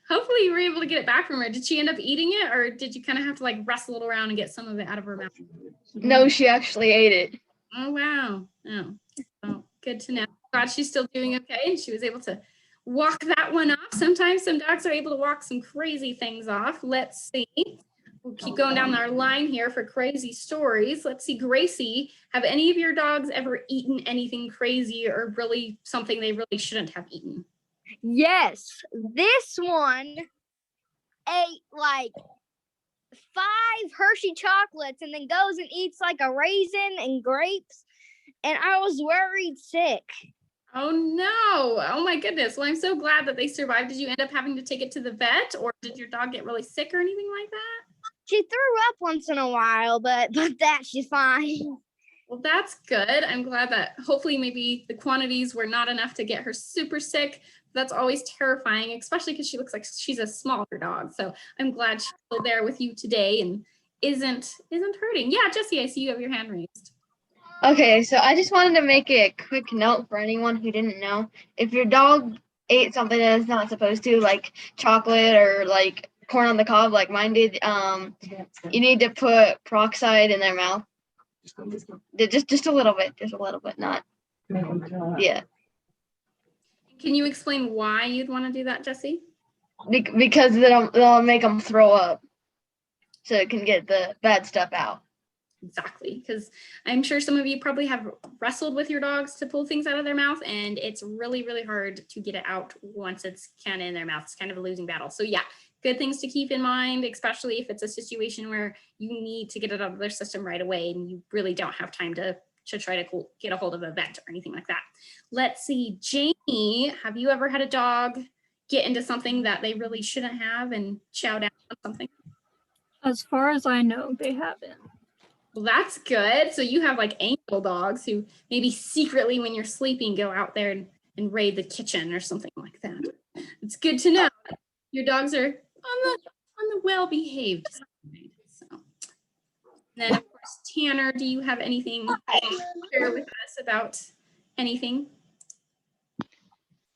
Hopefully you were able to get it back from her. Did she end up eating it, or did you kind of have to like wrestle it around and get some of it out of her mouth? No, she actually ate it. Oh, wow. Oh, good to know. Glad she's still doing okay and she was able to walk that one off. Sometimes some dogs are able to walk some crazy things off. Let's see. We'll keep going down our line here for crazy stories. Let's see, Gracie, have any of your dogs ever eaten anything crazy or really something they really shouldn't have eaten? Yes, this one ate like 5 Hershey chocolates and then goes and eats like a raisin and grapes. And I was worried sick. Oh no. Oh my goodness. Well, I'm so glad that they survived. Did you end up having to take it to the vet, or did your dog get really sick or anything like that? She threw up once in a while, but that she's fine. Well, that's good. I'm glad that hopefully maybe the quantities were not enough to get her super sick. That's always terrifying, especially because she looks like she's a smaller dog. So I'm glad she's still there with you today and isn't hurting. Yeah, Jessie, I see you have your hand raised. Okay, so I just wanted to make a quick note for anyone who didn't know. If your dog ate something that it's not supposed to, like chocolate or like corn on the cob, like mine did, you need to put peroxide in their mouth. Just a little bit, not. Yeah. Can you explain why you'd want to do that, Jessie? Because they'll make them throw up, so it can get the bad stuff out. Exactly, because I'm sure some of you probably have wrestled with your dogs to pull things out of their mouth, and it's really, really hard to get it out once it's kind of in their mouth. It's kind of a losing battle. So yeah, good things to keep in mind, especially if it's a situation where you need to get it out of their system right away and you really don't have time to try to get a hold of a vet or anything like that. Let's see, Jamie, have you ever had a dog get into something that they really shouldn't have and chow down on something? As far as I know, they haven't. Well, that's good. So you have like angel dogs who maybe secretly when you're sleeping go out there and raid the kitchen or something like that. It's good to know your dogs are on the well-behaved side. So then of course, Tanner, do you have anything to share with us about anything?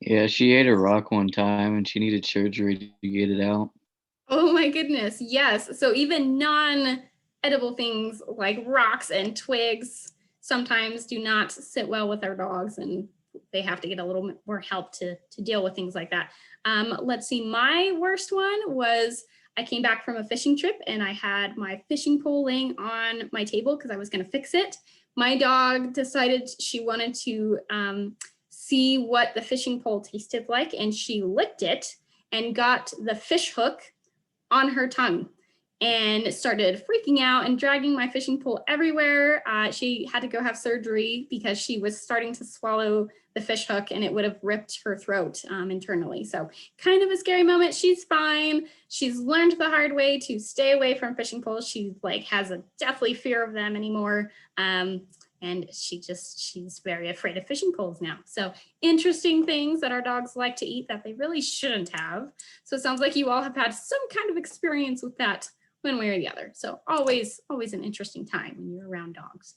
Yeah, she ate a rock one time and she needed surgery to get it out. Oh my goodness, yes. So even non-edible things like rocks and twigs sometimes do not sit well with our dogs, and they have to get a little bit more help to deal with things like that. Let's see, my worst one was I came back from a fishing trip and I had my fishing pole laying on my table because I was going to fix it. My dog decided she wanted to see what the fishing pole tasted like, and she licked it and got the fish hook on her tongue and started freaking out and dragging my fishing pole everywhere. She had to go have surgery because she was starting to swallow the fish hook and it would have ripped her throat internally. So kind of a scary moment. She's fine. She's learned the hard way to stay away from fishing poles. She like has a deathly fear of them anymore. And she's very afraid of fishing poles now. So interesting things that our dogs like to eat that they really shouldn't have. So it sounds like you all have had some kind of experience with that one way or the other. So always an interesting time when you're around dogs.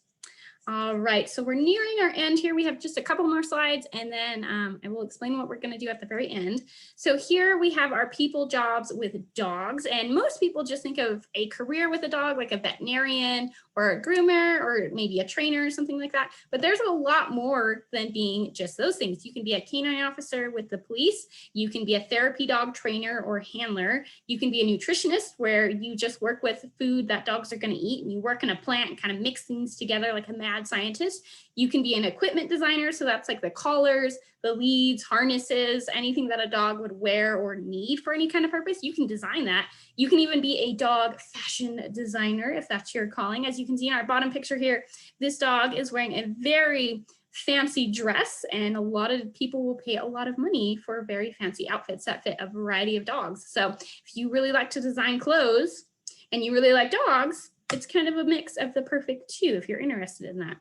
All right, so we're nearing our end here. We have just a couple more slides and then I will explain what we're gonna do at the very end. So here we have our people jobs with dogs, and most people just think of a career with a dog like a veterinarian or a groomer or maybe a trainer or something like that. But there's a lot more than being just those things. You can be a canine officer with the police. You can be a therapy dog trainer or handler. You can be a nutritionist where you just work with food that dogs are gonna eat and you work in a plant and kind of mix things together like a mad scientist. You can be an equipment designer. So that's like the collars, the leads, harnesses, anything that a dog would wear or need for any kind of purpose. You can design that. You can even be a dog fashion designer if that's your calling. As you can see in our bottom picture here, this dog is wearing a very fancy dress, and a lot of people will pay a lot of money for very fancy outfits that fit a variety of dogs. So if you really like to design clothes and you really like dogs, it's kind of a mix of the perfect two if you're interested in that.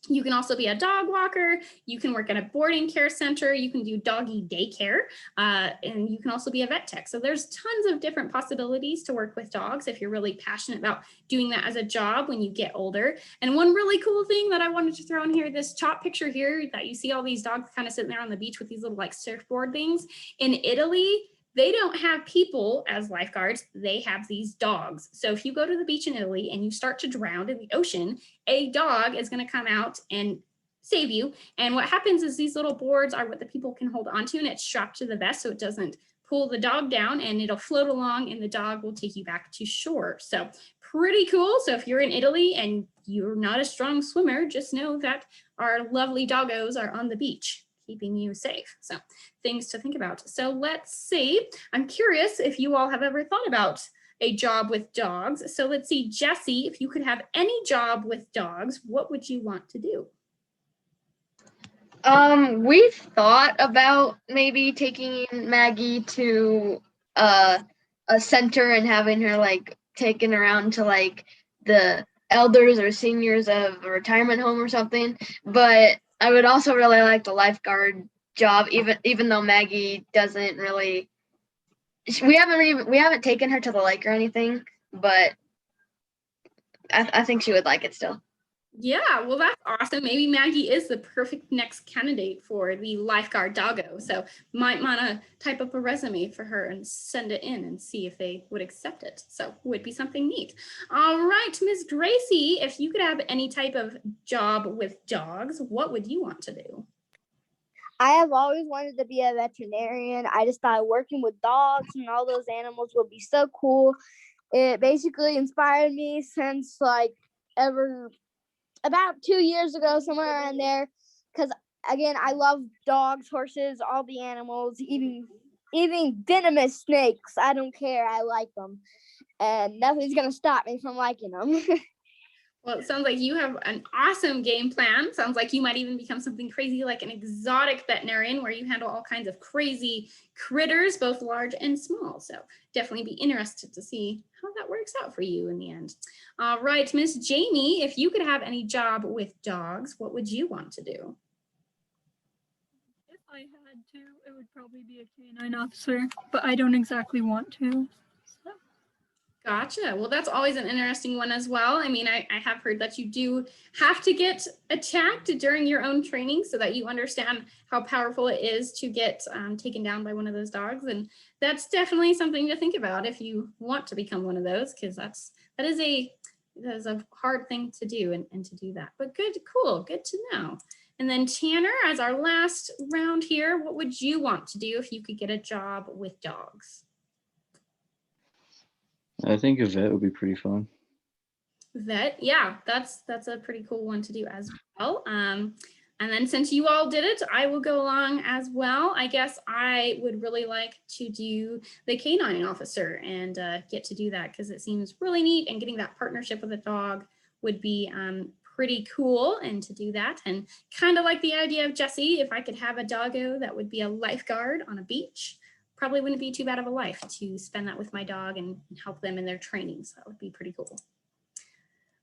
You can also be a dog walker. You can work at a boarding care center. You can do doggy daycare, and you can also be a vet tech. So there's tons of different possibilities to work with dogs if you're really passionate about doing that as a job when you get older. And one really cool thing that I wanted to throw in here, this top picture here that you see all these dogs kind of sitting there on the beach with these little like surfboard things. In Italy, they don't have people as lifeguards, they have these dogs. So if you go to the beach in Italy and you start to drown in the ocean, a dog is going to come out and save you. And what happens is these little boards are what the people can hold onto, and it's strapped to the vest so it doesn't pull the dog down, and it'll float along and the dog will take you back to shore. So pretty cool. So if you're in Italy and you're not a strong swimmer, just know that our lovely doggos are on the beach, keeping you safe. So things to think about. So let's see. I'm curious if you all have ever thought about a job with dogs. So let's see, Jessie, if you could have any job with dogs, what would you want to do? We thought about maybe taking Maggie to a center and having her like taken around to like the elders or seniors of a retirement home or something. But I would also really like the lifeguard job, even though Maggie doesn't really. We haven't taken her to the lake or anything, but I think she would like it still. Yeah, well, that's awesome. Maybe Maggie is the perfect next candidate for the lifeguard doggo. So might want to type up a resume for her and send it in and see if they would accept it. So would be something neat. All right, Miss Gracie, if you could have any type of job with dogs, what would you want to do? I have always wanted to be a veterinarian. I just thought working with dogs and all those animals would be so cool. It basically inspired me since like about 2 years ago, somewhere around there. Because again, I love dogs, horses, all the animals, even venomous snakes. I don't care. I like them. And nothing's going to stop me from liking them. Well, it sounds like you have an awesome game plan. Sounds like you might even become something crazy like an exotic veterinarian where you handle all kinds of crazy critters, both large and small. So definitely be interested to see how that works out for you in the end. All right, Miss Jamie, if you could have any job with dogs, what would you want to do? If I had to, it would probably be a canine officer, but I don't exactly want to. So. Gotcha. Well, that's always an interesting one as well. I mean, I have heard that you do have to get attacked during your own training so that you understand how powerful it is to get taken down by one of those dogs. And that's definitely something to think about if you want to become one of those, because that is a hard thing to do and to do that. But good, cool, good to know. And then Tanner, as our last round here, what would you want to do if you could get a job with dogs? I think a vet would be pretty fun. Vet, yeah, that's a pretty cool one to do as well. And then since you all did it, I will go along as well. I guess I would really like to do the canine officer and get to do that because it seems really neat, and getting that partnership with a dog would be pretty cool, and to do that. And kind of like the idea of Jessie, if I could have a doggo that would be a lifeguard on a beach, probably wouldn't be too bad of a life to spend that with my dog and help them in their training. So that would be pretty cool.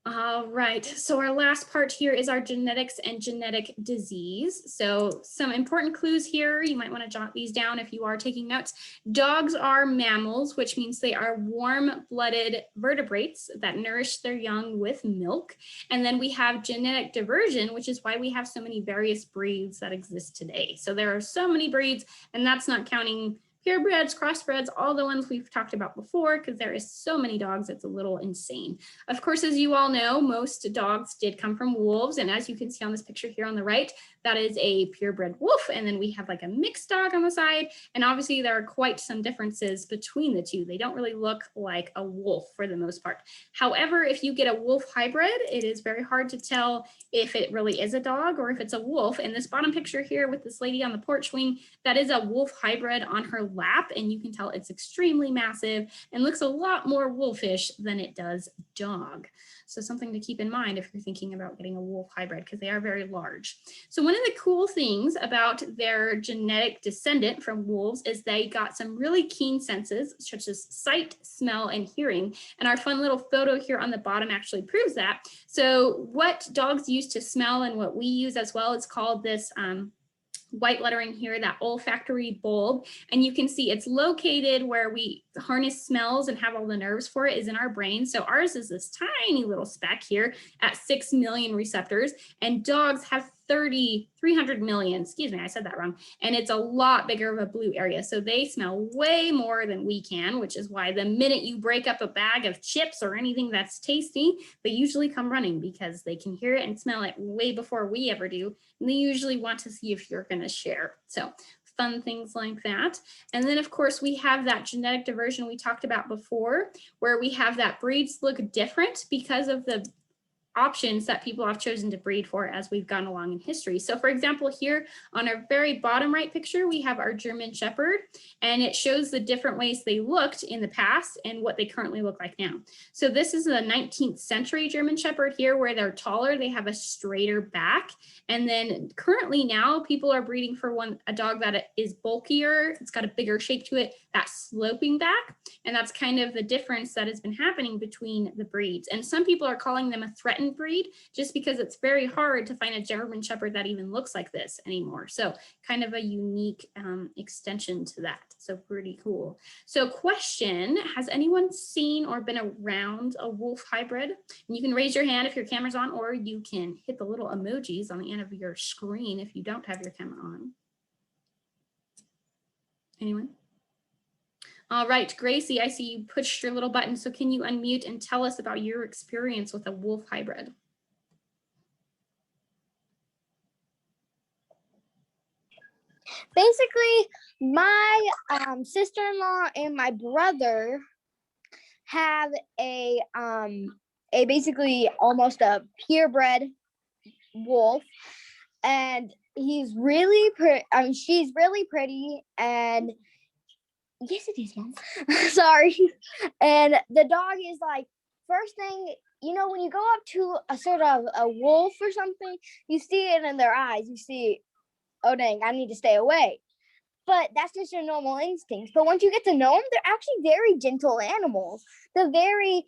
All right, so our last part here is our genetics and genetic disease. So some important clues here, you might want to jot these down if you are taking notes. Dogs are mammals, which means they are warm-blooded vertebrates that nourish their young with milk. And then we have genetic diversion, which is why we have so many various breeds that exist today. So there are so many breeds, and that's not counting purebreds, crossbreds, all the ones we've talked about before, because there is so many dogs, it's a little insane. Of course, as you all know, most dogs did come from wolves. And as you can see on this picture here on the right, that is a purebred wolf. And then we have like a mixed dog on the side. And obviously there are quite some differences between the two. They don't really look like a wolf for the most part. However, if you get a wolf hybrid, it is very hard to tell if it really is a dog or if it's a wolf. And this bottom picture here with this lady on the porch swing, that is a wolf hybrid on her lap, and you can tell it's extremely massive and looks a lot more wolfish than it does dog. So something to keep in mind if you're thinking about getting a wolf hybrid, because they are very large. So one of the cool things about their genetic descendant from wolves is they got some really keen senses, such as sight, smell, and hearing. And our fun little photo here on the bottom actually proves that. So what dogs use to smell and what we use as well is called this white lettering here, that olfactory bulb. And you can see it's located where we harness smells and have all the nerves for it is in our brain. So ours is this tiny little speck here at 6 million receptors, and dogs have 300 million, excuse me, I said that wrong. And it's a lot bigger of a blue area. So they smell way more than we can, which is why the minute you break up a bag of chips or anything that's tasty, they usually come running because they can hear it and smell it way before we ever do. And they usually want to see if you're going to share. So fun things like that. And then of course we have that genetic diversion we talked about before, where we have that breeds look different because of the options that people have chosen to breed for as we've gone along in history. So for example, here on our very bottom right picture, we have our German Shepherd, and it shows the different ways they looked in the past and what they currently look like now. So this is a 19th century German Shepherd here, where they're taller, they have a straighter back. And then currently now people are breeding for a dog that is bulkier, it's got a bigger shape to it, that sloping back. And that's kind of the difference that has been happening between the breeds. And some people are calling them a threatened breed just because it's very hard to find a German Shepherd that even looks like this anymore. So kind of a unique extension to that. So pretty cool. So question, has anyone seen or been around a wolf hybrid? And you can raise your hand if your camera's on, or you can hit the little emojis on the end of your screen if you don't have your camera on. Anyone? All right, Gracie, I see you pushed your little button. So can you unmute and tell us about your experience with a wolf hybrid? Basically, my sister-in-law and my brother have a basically almost a purebred wolf, and he's really pretty. She's really pretty, and yes, it is, Mom. Sorry. And the dog is like, first thing, you know, when you go up to a sort of a wolf or something, you see it in their eyes. You see, oh dang, I need to stay away. But that's just your normal instincts. But once you get to know them, they're actually very gentle animals. They're very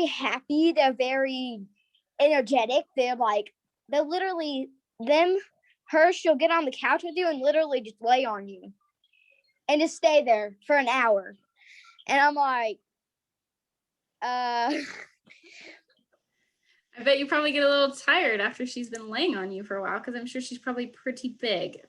happy. They're very energetic. They're literally she'll get on the couch with you and literally just lay on you and just stay there for an hour. And I'm like, I bet you probably get a little tired after she's been laying on you for a while, because I'm sure she's probably pretty big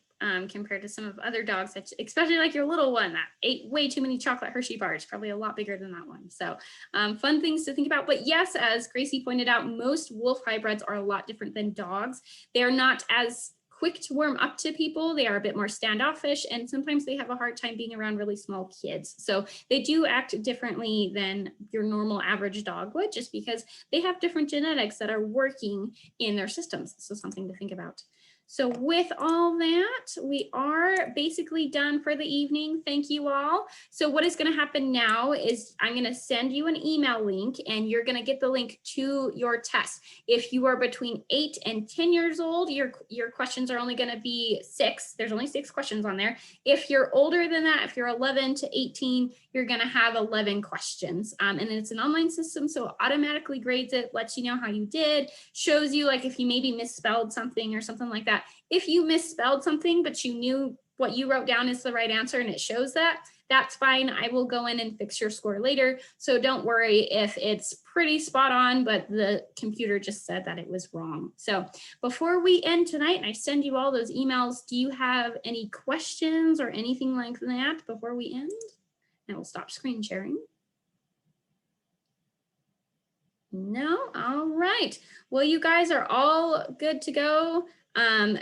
compared to some of other dogs, especially like your little one that ate way too many chocolate Hershey bars, probably a lot bigger than that one. So fun things to think about. But yes, as Gracie pointed out, most wolf hybrids are a lot different than dogs. They are not as quick to warm up to people. They are a bit more standoffish, and sometimes they have a hard time being around really small kids. So they do act differently than your normal average dog would, just because they have different genetics that are working in their systems. So something to think about. So with all that, we are basically done for the evening. Thank you all. So what is going to happen now is I'm going to send you an email link, and you're going to get the link to your test. If you are between 8 and 10 years old, your questions are only going to be 6. There's only 6 questions on there. If you're older than that, if you're 11 to 18, you're going to have 11 questions. And it's an online system, so it automatically grades it, lets you know how you did, shows you like if you maybe misspelled something or something like that. If you misspelled something, but you knew what you wrote down is the right answer and it shows that, that's fine. I will go in and fix your score later. So don't worry if it's pretty spot on, but the computer just said that it was wrong. So before we end tonight, and I send you all those emails, do you have any questions or anything like that before we end? And we'll stop screen sharing. No, all right. Well, you guys are all good to go.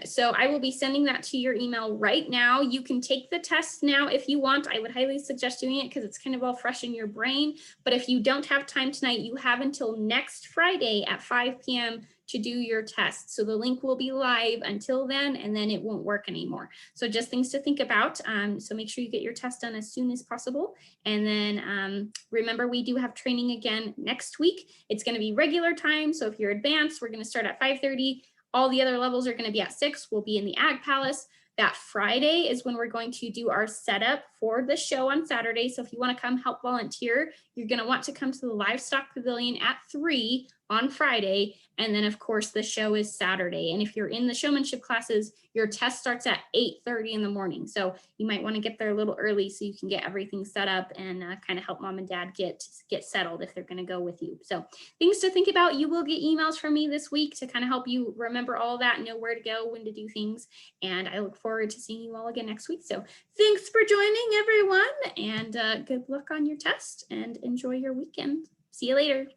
So I will be sending that to your email right now. You can take the test now if you want. I would highly suggest doing it because it's kind of all fresh in your brain. But if you don't have time tonight, you have until next Friday at 5 p.m. to do your test. So the link will be live until then, and then it won't work anymore. So just things to think about. So make sure you get your test done as soon as possible. And then remember, we do have training again next week. It's going to be regular time. So if you're advanced, we're going to start at 5:30. All the other levels are going to be at 6. We'll be in the Ag Palace. That Friday is when we're going to do our setup for the show on Saturday. So if you want to come help volunteer, you're going to want to come to the Livestock Pavilion at 3 on Friday. And then of course the show is Saturday. And if you're in the showmanship classes, your test starts at 8:30 in the morning. So you might want to get there a little early so you can get everything set up and kind of help mom and dad get settled if they're going to go with you. So things to think about. You will get emails from me this week to kind of help you remember all that, know where to go, when to do things. And I look forward to seeing you all again next week. So thanks for joining, everyone, and good luck on your test and enjoy your weekend. See you later.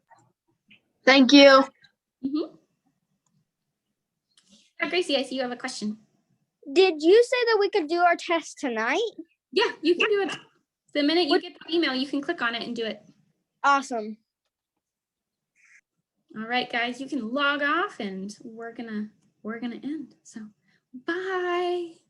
Thank you. Gracie, I see you have a question. Did you say that we could do our test tonight? Yeah, you can do it. The minute you get the email, you can click on it and do it. Awesome. All right, guys, you can log off and we're gonna end. So bye.